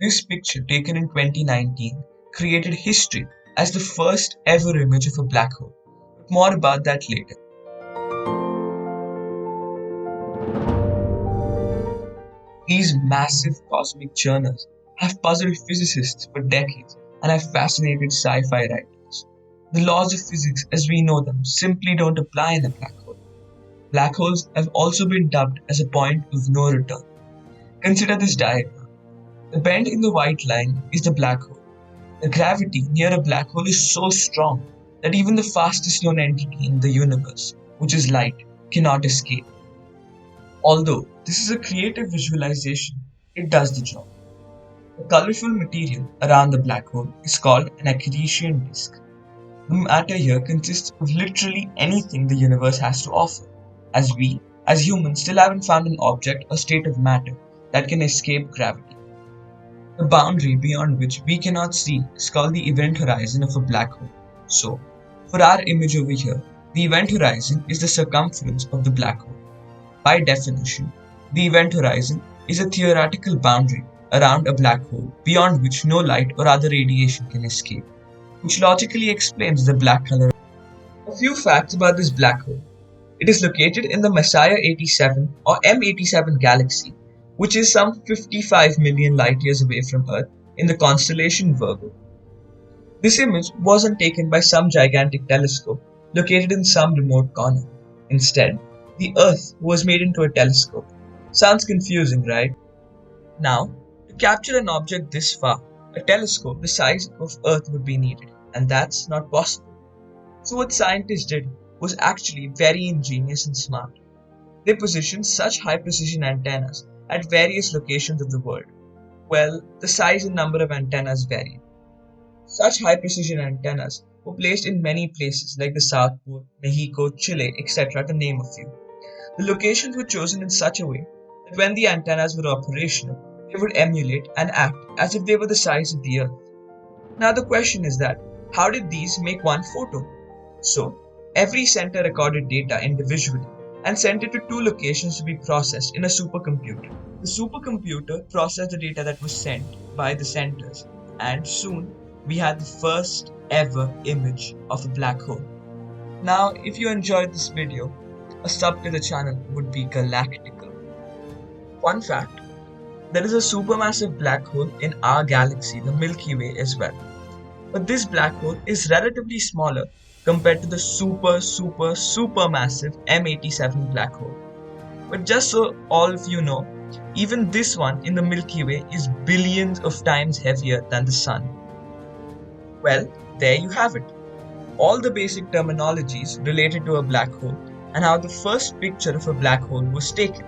This picture, taken in 2019, created history as the first ever image of a black hole. But more about that later. These massive cosmic churners have puzzled physicists for decades and have fascinated sci-fi writers. The laws of physics as we know them simply don't apply in a black hole. Black holes have also been dubbed as a point of no return. Consider this diagram. The bend in the white line is the black hole. The gravity near a black hole is so strong that even the fastest known entity in the universe, which is light, cannot escape. Although this is a creative visualization, it does the job. The colorful material around the black hole is called an accretion disk. The matter here consists of literally anything the universe has to offer, as we, as humans, still haven't found an object or state of matter that can escape gravity. The boundary beyond which we cannot see is called the event horizon of a black hole. So, for our image over here, the event horizon is the circumference of the black hole. By definition, the event horizon is a theoretical boundary around a black hole beyond which no light or other radiation can escape, which logically explains the black color. A few facts about this black hole. It is located in the Messiah 87 or M87 galaxy, which is some 55 million light years away from Earth in the constellation Virgo. This image wasn't taken by some gigantic telescope located in some remote corner. Instead, the Earth was made into a telescope. Sounds confusing, right? Now, to capture an object this far, a telescope the size of Earth would be needed, and that's not possible. So what scientists did was actually very ingenious and smart. They positioned such high precision antennas at various locations of the world. Well, the size and number of antennas varied. Such high precision antennas were placed in many places like the South Pole, Mexico, Chile, etc. to name a few. The locations were chosen in such a way that when the antennas were operational, they would emulate and act as if they were the size of the Earth. Now the question is that, how did these make one photo? So, every center recorded data individually and sent it to two locations to be processed in a supercomputer. The supercomputer processed the data that was sent by the centers, and soon we had the first ever image of a black hole. Now, if you enjoyed this video, a sub to the channel would be galactical. Fun fact, there is a supermassive black hole in our galaxy, the Milky Way, as well. But this black hole is relatively smaller compared to the super massive M87 black hole. But just so all of you know, even this one in the Milky Way is billions of times heavier than the Sun. Well, there you have it. All the basic terminologies related to a black hole and how the first picture of a black hole was taken.